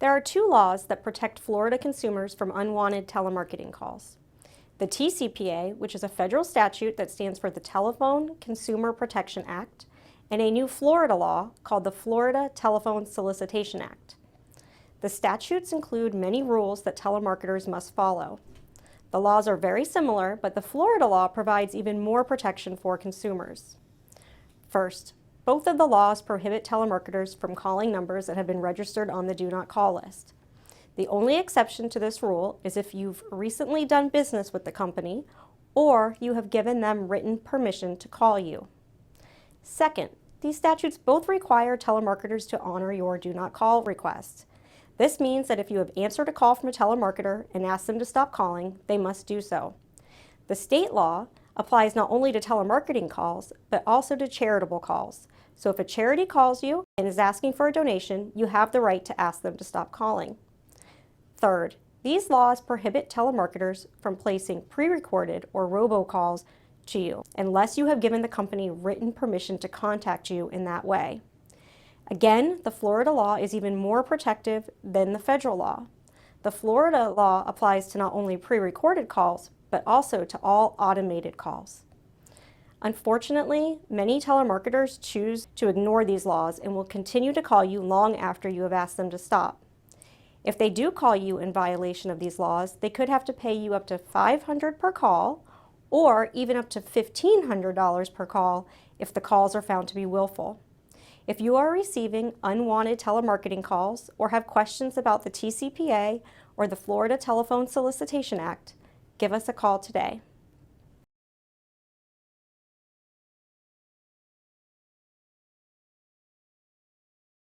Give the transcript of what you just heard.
There are two laws that protect Florida consumers from unwanted telemarketing calls. The TCPA, which is a federal statute that stands for the Telephone Consumer Protection Act, and a new Florida law called the Florida Telephone Solicitation Act. The statutes include many rules that telemarketers must follow. The laws are very similar, but the Florida law provides even more protection for consumers. First, both of the laws prohibit telemarketers from calling numbers that have been registered on the Do Not Call list. The only exception to this rule is if you've recently done business with the company or you have given them written permission to call you. Second, these statutes both require telemarketers to honor your Do Not Call request. This means that if you have answered a call from a telemarketer and asked them to stop calling, they must do so. The state law applies not only to telemarketing calls, but also to charitable calls. So if a charity calls you and is asking for a donation, you have the right to ask them to stop calling. Third, these laws prohibit telemarketers from placing pre-recorded or robocalls to you unless you have given the company written permission to contact you in that way. Again, the Florida law is even more protective than the federal law. The Florida law applies to not only pre-recorded calls, but also to all automated calls. Unfortunately, many telemarketers choose to ignore these laws and will continue to call you long after you have asked them to stop. If they do call you in violation of these laws, they could have to pay you up to $500 per call or even up to $1,500 per call if the calls are found to be willful. If you are receiving unwanted telemarketing calls or have questions about the TCPA or the Florida Telephone Solicitation Act, give us a call today.